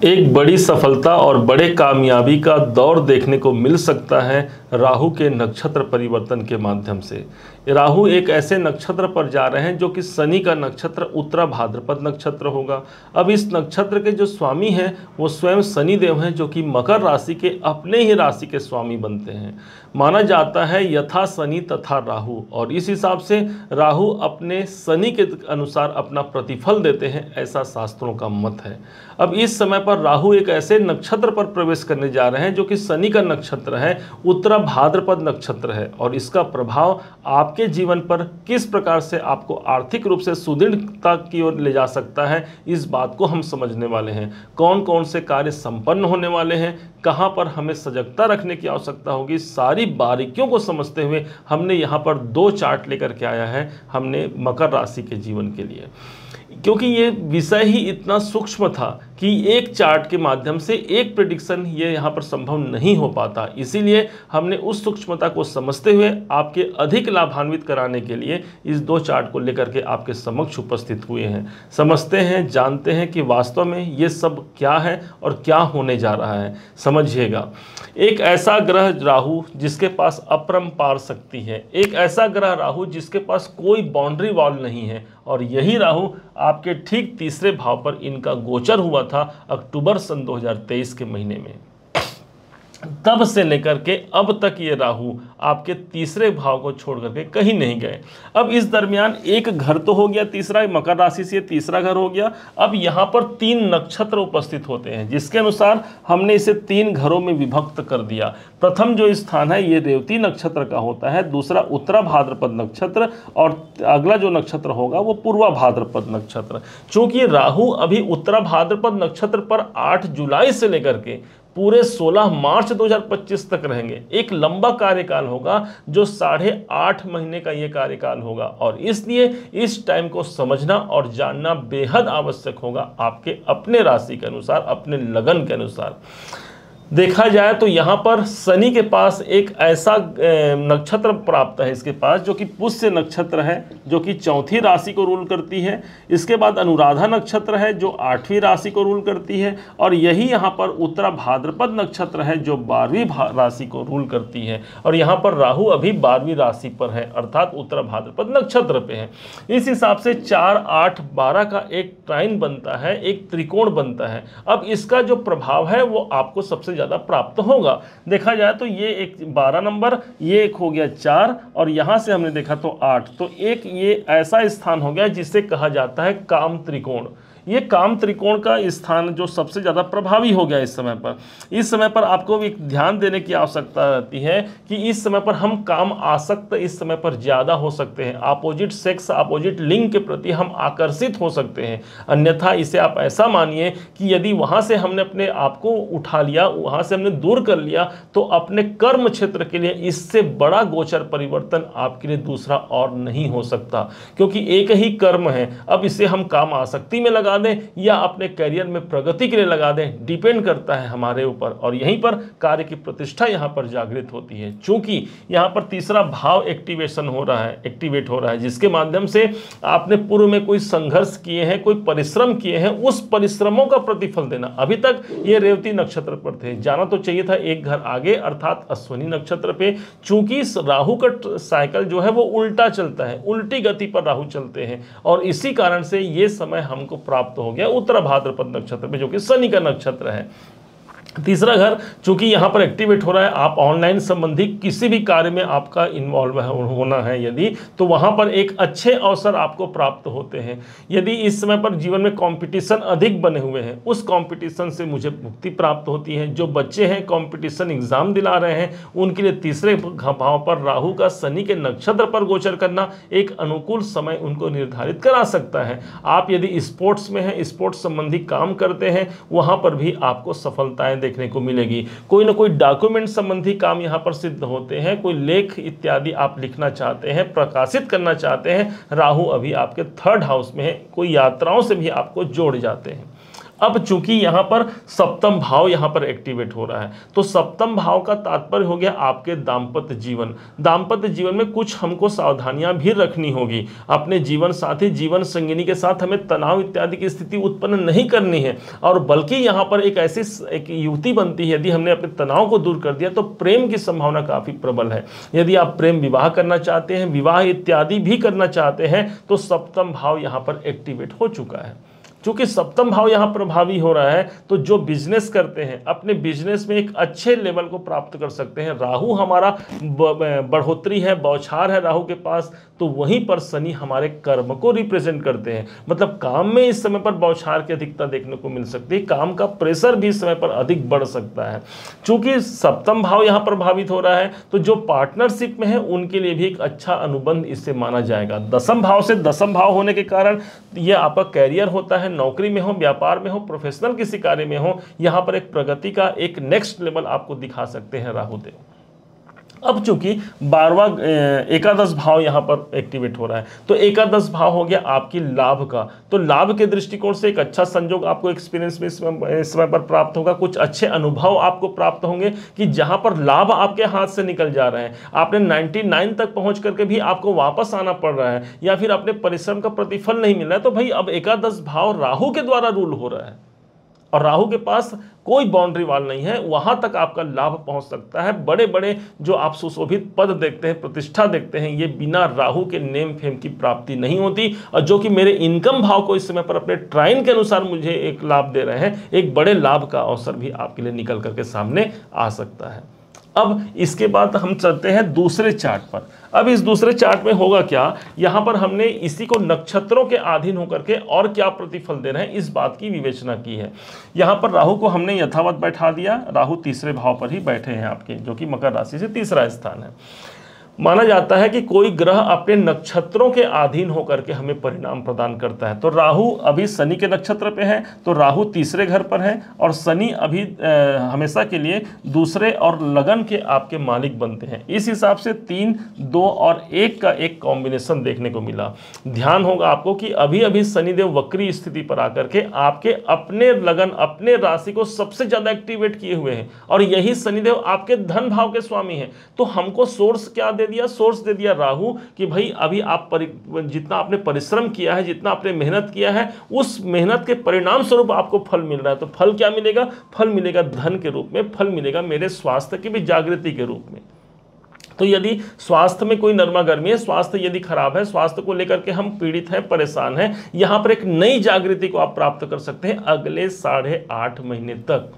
एक बड़ी सफलता और बड़े कामयाबी का दौर देखने को मिल सकता है राहु के नक्षत्र परिवर्तन के माध्यम से। राहु एक ऐसे नक्षत्र पर जा रहे हैं जो कि शनि का नक्षत्र उत्तरा भाद्रपद नक्षत्र होगा। अब इस नक्षत्र के जो स्वामी हैं वो स्वयं शनि देव हैं, जो कि मकर राशि के अपने ही राशि के स्वामी बनते हैं। माना जाता है यथा शनि तथा राहु, और इस हिसाब से राहु अपने शनि के अनुसार अपना प्रतिफल देते हैं, ऐसा शास्त्रों का मत है। अब इस समय पर राहु एक ऐसे नक्षत्र पर प्रवेश करने जा रहे हैं जो कि शनि का नक्षत्र है, उत्तरा भाद्रपद नक्षत्र है, और इसका प्रभाव आपके जीवन पर किस प्रकार से आपको आर्थिक रूप से सुदृढ़ता की ओर ले जा सकता है, इस बात को हम समझने वाले हैं। कौन कौन से कार्य संपन्न होने वाले हैं, कहां पर हमें सजगता रखने की आवश्यकता होगी, सारी बारीकियों को समझते हुए हमने यहाँ पर 2 चार्ट लेकर के आया है हमने मकर राशि के जीवन के लिए, क्योंकि ये विषय ही इतना सूक्ष्म था कि एक चार्ट के माध्यम से एक प्रेडिक्शन ये यहाँ पर संभव नहीं हो पाता। इसीलिए हमने उस सूक्ष्मता को समझते हुए आपके अधिक लाभान्वित कराने के लिए इस 2 चार्ट को लेकर के आपके समक्ष उपस्थित हुए हैं। समझते हैं, जानते हैं कि वास्तव में ये सब क्या है और क्या होने जा रहा है। समझिएगा, एक ऐसा ग्रह राहु जिसके पास अपरंपार शक्ति है, एक ऐसा ग्रह राहु जिसके पास कोई बाउंड्री वॉल नहीं है, और यही राहु आपके ठीक तीसरे भाव पर इनका गोचर हुआ था अक्टूबर सन 2023 के महीने में। तब से लेकर के अब तक ये राहु आपके तीसरे भाव को छोड़ करके कहीं नहीं गए। अब इस दरमियान एक घर तो हो गया, तीसरा मकर राशि से तीसरा घर हो गया। अब यहाँ पर 3 नक्षत्र उपस्थित होते हैं, जिसके अनुसार हमने इसे 3 घरों में विभक्त कर दिया। प्रथम जो स्थान है ये रेवती नक्षत्र का होता है, दूसरा उत्तरा भाद्रपद नक्षत्र, और अगला जो नक्षत्र होगा वो पूर्वा भाद्रपद नक्षत्र। चूंकि राहु अभी उत्तरा भाद्रपद नक्षत्र पर 8 जुलाई से लेकर के पूरे 16 मार्च 2025 तक रहेंगे। एक लंबा कार्यकाल होगा जो 8.5 महीने का ये कार्यकाल होगा, और इसलिए इस टाइम को समझना और जानना बेहद आवश्यक होगा आपके अपने राशि के अनुसार, अपने लगन के अनुसार। देखा जाए तो यहाँ पर शनि के पास एक ऐसा नक्षत्र प्राप्त है इसके पास जो कि पुष्य नक्षत्र है, जो कि 4थी राशि को रूल करती है। इसके बाद अनुराधा नक्षत्र है जो 8वीं राशि को रूल करती है, और यही यहाँ पर उत्तरा भाद्रपद नक्षत्र है जो 12वीं राशि को रूल करती है। और यहाँ पर राहु अभी 12वीं राशि पर है, अर्थात उत्तरा भाद्रपद नक्षत्र पे है। इस हिसाब से 4, 8, 12 का एक ट्राइन बनता है, एक त्रिकोण बनता है। अब इसका जो प्रभाव है वो आपको सबसे ज्यादा प्राप्त होगा। देखा जाए तो ये एक 12 नंबर, ये एक हो गया 4, और यहां से हमने देखा तो 8, तो एक ये ऐसा स्थान हो गया जिसे कहा जाता है काम त्रिकोण। ये काम त्रिकोण का स्थान जो सबसे ज़्यादा प्रभावी हो गया इस समय पर। इस समय पर आपको भी ध्यान देने की आवश्यकता रहती है कि इस समय पर हम काम आसक्त इस समय पर ज़्यादा हो सकते हैं, अपोजिट सेक्स, अपोजिट लिंग के प्रति हम आकर्षित हो सकते हैं। अन्यथा इसे आप ऐसा मानिए कि यदि वहाँ से हमने अपने आप को उठा लिया, वहाँ से हमने दूर कर लिया, तो अपने कर्म क्षेत्र के लिए इससे बड़ा गोचर परिवर्तन आपके लिए दूसरा और नहीं हो सकता, क्योंकि एक ही कर्म है। अब इसे हम काम आसक्ति में लगा दें या अपने करियर में प्रगति के लिए लगा दें, डिपेंड करता है हमारे ऊपर। और यहीं पर कार्य की प्रतिष्ठा यहां पर जागृत होती है, क्योंकि यहां पर तीसरा भाव एक्टिवेट हो रहा है, जिसके माध्यम से आपने पूर्व में कोई संघर्ष किए हैं, कोई परिश्रम किए हैं, उस परिश्रमों का प्रतिफल देना। अभी तक ये रेवती नक्षत्र पर थे, जाना तो चाहिए था एक घर आगे, अर्थात अश्विनी नक्षत्र पे। चूंकि राहु का साइकिल जो है वो उल्टा चलता है, उल्टी गति पर राहु चलते हैं, और इसी कारण से ये समय हमको प्राप्त हो गया उत्तरा भाद्रपद नक्षत्र पे, जो कि शनि का नक्षत्र है। तीसरा घर चूंकि यहाँ पर एक्टिवेट हो रहा है, आप ऑनलाइन संबंधी किसी भी कार्य में आपका इन्वॉल्व होना है यदि, तो वहाँ पर एक अच्छे अवसर आपको प्राप्त होते हैं। यदि इस समय पर जीवन में कंपटीशन अधिक बने हुए हैं, उस कंपटीशन से मुझे मुक्ति प्राप्त होती है। जो बच्चे हैं कंपटीशन एग्जाम दिला रहे हैं, उनके लिए तीसरे भाव पर राहु का शनि के नक्षत्र पर गोचर करना एक अनुकूल समय उनको निर्धारित करा सकता है। आप यदि स्पोर्ट्स में हैं, स्पोर्ट्स संबंधी काम करते हैं, वहाँ पर भी आपको सफलताएं देखने को मिलेगी। कोई ना कोई डॉक्यूमेंट संबंधी काम यहाँ पर सिद्ध होते हैं, कोई लेख इत्यादि आप लिखना चाहते हैं, प्रकाशित करना चाहते हैं, राहु अभी आपके 3rd हाउस में है, कोई यात्राओं से भी आपको जोड़ जाते हैं। अब चूंकि यहां पर सप्तम भाव यहां पर एक्टिवेट हो रहा है, तो सप्तम भाव का तात्पर्य हो गया आपके दाम्पत्य जीवन। दाम्पत्य जीवन में कुछ हमको सावधानियां भी रखनी होगी। अपने जीवन साथी, जीवन संगिनी के साथ हमें तनाव इत्यादि की स्थिति उत्पन्न नहीं करनी है, और बल्कि यहां पर एक ऐसी एक युक्ति बनती है, यदि हमने अपने तनाव को दूर कर दिया तो प्रेम की संभावना काफी प्रबल है। यदि आप प्रेम विवाह करना चाहते हैं, विवाह इत्यादि भी करना चाहते हैं, तो सप्तम भाव यहां पर एक्टिवेट हो चुका है। चूंकि सप्तम भाव यहां प्रभावी हो रहा है, तो जो बिजनेस करते हैं अपने बिजनेस में एक अच्छे लेवल को प्राप्त कर सकते हैं। राहु हमारा बढ़ोतरी है, बौछार है राहु के पास, तो वहीं पर शनि हमारे कर्म को रिप्रेजेंट करते हैं। मतलब काम में इस समय पर बौछार की अधिकता देखने को मिल सकती है, काम का प्रेशर भी इस समय पर अधिक बढ़ सकता है। चूंकि सप्तम भाव यहां प्रभावित हो रहा है, तो जो पार्टनरशिप में है उनके लिए भी एक अच्छा अनुबंध इससे माना जाएगा। दसम भाव से दसम भाव होने के कारण यह आपका कैरियर होता है, नौकरी में हो, व्यापार में हो, प्रोफेशनल किसी कार्य में हो, यहां पर एक प्रगति का एक नेक्स्ट लेवल आपको दिखा सकते हैं राहुदेव। अब चूंकि 12वां एकादश भाव यहां पर एक्टिवेट हो रहा है, तो एकादश भाव हो गया आपकी लाभ का। तो लाभ के दृष्टिकोण से एक अच्छा संयोग आपको एक्सपीरियंस में इस समय पर प्राप्त होगा। कुछ अच्छे अनुभव आपको प्राप्त होंगे कि जहां पर लाभ आपके हाथ से निकल जा रहे हैं, आपने 99 तक पहुंच करके भी आपको वापस आना पड़ रहा है, या फिर अपने परिश्रम का प्रतिफल नहीं मिल रहा है, तो भाई अब एकादश भाव राहु के द्वारा रूल हो रहा है, और राहु के पास कोई बाउंड्री वॉल नहीं है, वहां तक आपका लाभ पहुंच सकता है। बड़े बड़े जो आप सुशोभित पद देखते हैं, प्रतिष्ठा देखते हैं, ये बिना राहु के नेम फेम की प्राप्ति नहीं होती। और जो कि मेरे इनकम भाव को इस समय पर अपने ट्राइन के अनुसार मुझे एक लाभ दे रहे हैं, एक बड़े लाभ का अवसर भी आपके लिए निकल करके सामने आ सकता है। अब इसके बाद हम चलते हैं दूसरे चार्ट पर। अब इस दूसरे चार्ट में होगा क्या, यहां पर हमने इसी को नक्षत्रों के अधीन होकर के और क्या प्रतिफल दे रहे हैं इस बात की विवेचना की है। यहां पर राहु को हमने यथावत बैठा दिया, राहु तीसरे भाव पर ही बैठे हैं आपके, जो कि मकर राशि से तीसरा स्थान है। माना जाता है कि कोई ग्रह अपने नक्षत्रों के अधीन होकर के हमें परिणाम प्रदान करता है। तो राहु अभी शनि के नक्षत्र पे है, तो राहु तीसरे घर पर है, और शनि अभी हमेशा के लिए दूसरे और लगन के आपके मालिक बनते हैं। इस हिसाब से 3, 2 और 1 का एक कॉम्बिनेशन देखने को मिला। ध्यान होगा आपको कि अभी अभी शनिदेव वक्री स्थिति पर आकर के आपके अपने लगन, अपने राशि को सबसे ज्यादा एक्टिवेट किए हुए हैं, और यही शनिदेव आपके धन भाव के स्वामी हैं। तो हमको सोर्स क्या दे दिया, सोर्स दे दिया राहु, कि भाई अभी आप जितना आपने परिश्रम किया है, जितना आपने मेहनत किया है, उस मेहनत के परिणाम स्वरूप आपको फल मिल रहा है। तो फल क्या मिलेगा, फल मिलेगा धन के रूप में, फल मिलेगा मेरे स्वास्थ्य की भी जागृति के रूप में। तो यदि स्वास्थ्य में कोई नरमा गर्मी है, स्वास्थ्य यदि खराब है, स्वास्थ्य को लेकर के हम पीड़ित हैं, परेशान हैं, यहां पर एक नई जागृति को आप प्राप्त कर सकते हैं अगले 8.5 महीने तक।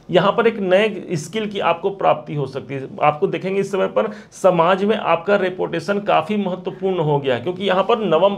यहाँ पर एक नए स्किल की आपको प्राप्ति हो सकती है। आपको देखेंगे इस समय पर समाज में आपका रेपुटेशन काफ़ी महत्वपूर्ण हो गया है, क्योंकि यहाँ पर नवम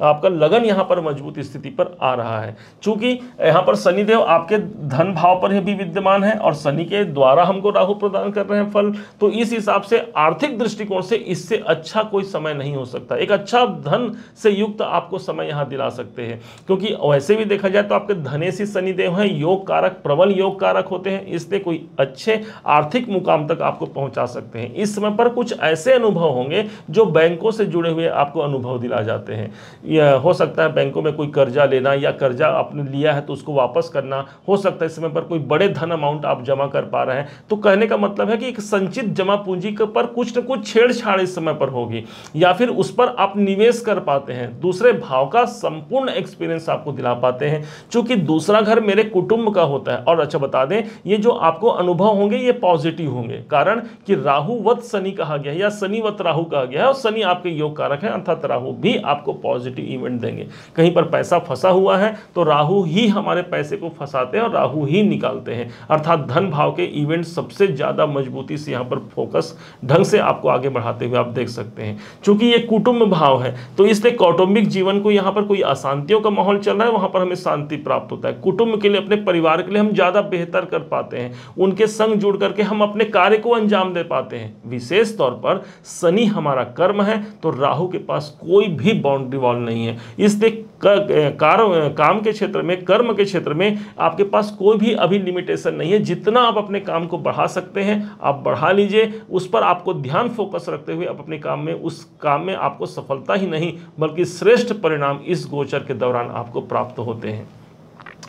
आपका लगन यहाँ पर मजबूत स्थिति पर आ रहा है। चूंकि यहाँ पर शनिदेव आपके धन भाव पर भी विद्यमान है, और शनि के द्वारा हमको राहु प्रदान कर रहे हैं फल, तो इस हिसाब से आर्थिक दृष्टिकोण से इससे अच्छा कोई समय नहीं हो सकता। एक अच्छा धन से युक्त आपको समय यहाँ दिला सकते हैं, क्योंकि वैसे भी देखा जाए तो आपके धनेशी शनिदेव हैं, योग कारक, प्रबल योग कारक होते हैं, इसलिए कोई अच्छे आर्थिक मुकाम तक आपको पहुंचा सकते हैं। इस समय पर कुछ ऐसे अनुभव होंगे जो बैंकों से जुड़े हुए आपको अनुभव दिला जाते हैं। यह हो सकता है बैंकों में कोई कर्जा लेना, या कर्जा आपने लिया है तो उसको वापस करना, हो सकता है इस समय पर कोई बड़े धन अमाउंट आप जमा कर पा रहे हैं। तो कहने का मतलब है कि एक संचित जमा पूंजी के पर कुछ न कुछ छेड़छाड़ इस समय पर होगी, या फिर उस पर आप निवेश कर पाते हैं, दूसरे भाव का संपूर्ण एक्सपीरियंस आपको दिला पाते हैं। चूंकि दूसरा घर मेरे कुटुंब का होता है, और अच्छा बता दें ये जो आपको अनुभव होंगे ये पॉजिटिव होंगे, कारण कि राहुवत शनि कहा गया है या शनिवत राहु कहा गया है, और शनि आपके योग कारक है, अर्थात राहु भी आपको पॉजिटिव इवेंट देंगे। कहीं पर पैसा फंसा हुआ है तो राहु ही हमारे पैसे को फंसाते हैं और राहु ही निकालते हैं, अर्थात धन भाव के इवेंट सबसे ज्यादा मजबूती से यहाँ पर फोकस ढंग से आपको आगे बढ़ाते हुए आप देख सकते हैं। चूंकि ये कुटुंब भाव है तो इसलिए कौटुंबिक जीवन को यहाँ पर कोई अशांतियों का माहौल चल रहा है, वहां पर हमें शांति प्राप्त होता है। कुटुंब के लिए, अपने परिवार के लिए हम ज्यादा बेहतर कर पाते हैं, उनके संग जुड़ करके हम अपने कार्य को अंजाम दे पाते हैं। विशेष तौर पर शनि हमारा कर्म है, तो राहु के पास कोई भी बाउंड्री वॉल नहीं है, इसलिए काम के क्षेत्र में, कर्म के क्षेत्र में आपके पास कोई भी अभी लिमिटेशन नहीं है। जितना आप अपने काम को बढ़ा सकते हैं आप बढ़ा लीजिए, उस पर आपको ध्यान फोकस रखते हुए आप अपने काम में, उस काम में आपको सफलता ही नहीं बल्कि श्रेष्ठ परिणाम इस गोचर के दौरान आपको प्राप्त होते हैं।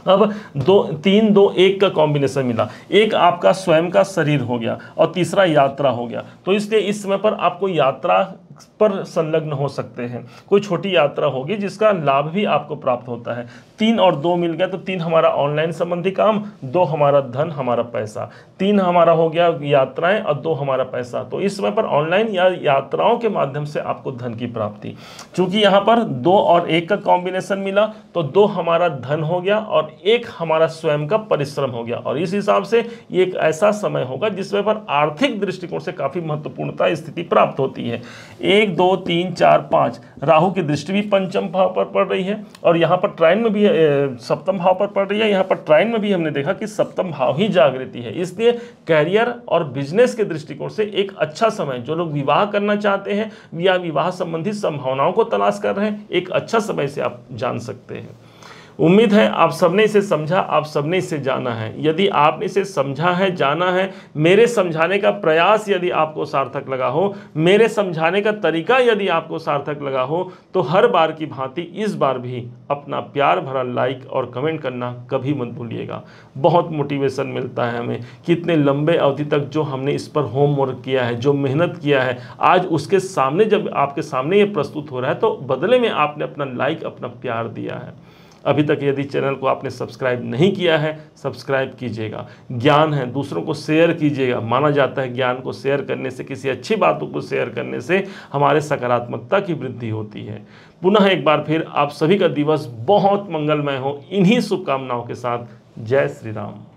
अब 3-2-1 का कॉम्बिनेशन मिला, एक आपका स्वयं का शरीर हो गया और तीसरा यात्रा हो गया। तो इसलिए इस समय पर आपको यात्रा पर संलग्न हो सकते हैं, कोई छोटी यात्रा होगी जिसका लाभ भी आपको प्राप्त होता है। 3 और 2 मिल गया तो 3 हमारा ऑनलाइन संबंधी काम, 2 हमारा धन हमारा पैसा, 3 हमारा हो गया यात्राएं और 2 हमारा पैसा। तो इस समय पर ऑनलाइन या यात्राओं के माध्यम से आपको धन की प्राप्ति, चूंकि यहाँ पर 2 और 1 का कॉम्बिनेशन मिला तो 2 हमारा धन हो गया और 1 हमारा स्वयं का परिश्रम हो गया। और इस हिसाब से ये एक ऐसा समय होगा जिसमें पर आर्थिक दृष्टिकोण से काफी महत्वपूर्णता स्थिति प्राप्त होती है। 1 2 3 4 5 राहु की दृष्टि भी पंचम भाव पर पड़ रही है और यहाँ पर ट्राइन में भी सप्तम भाव पर पड़ रही है। यहाँ पर ट्राइन में भी हमने देखा कि सप्तम भाव ही जागृति है, इसलिए कैरियर और बिजनेस के दृष्टिकोण से एक अच्छा समय, जो लोग विवाह करना चाहते हैं या विवाह संबंधी संभावनाओं को तलाश कर रहे हैं, एक अच्छा समय से आप जान सकते हैं। उम्मीद है आप सबने इसे समझा, आप सबने इसे जाना है। यदि आपने इसे समझा है, जाना है, मेरे समझाने का प्रयास यदि आपको सार्थक लगा हो, मेरे समझाने का तरीका यदि आपको सार्थक लगा हो, तो हर बार की भांति इस बार भी अपना प्यार भरा लाइक और कमेंट करना कभी मत भूलिएगा। बहुत मोटिवेशन मिलता है हमें कि इतने लंबे अवधि तक जो हमने इस पर होमवर्क किया है, जो मेहनत किया है, आज उसके सामने जब आपके सामने ये प्रस्तुत हो रहा है तो बदले में आपने अपना लाइक, अपना प्यार दिया है। अभी तक यदि चैनल को आपने सब्सक्राइब नहीं किया है, सब्सक्राइब कीजिएगा। ज्ञान है, दूसरों को शेयर कीजिएगा। माना जाता है ज्ञान को शेयर करने से, किसी अच्छी बातों को शेयर करने से हमारे सकारात्मकता की वृद्धि होती है। पुनः एक बार फिर आप सभी का दिवस बहुत मंगलमय हो, इन्हीं शुभकामनाओं के साथ। जय श्री राम।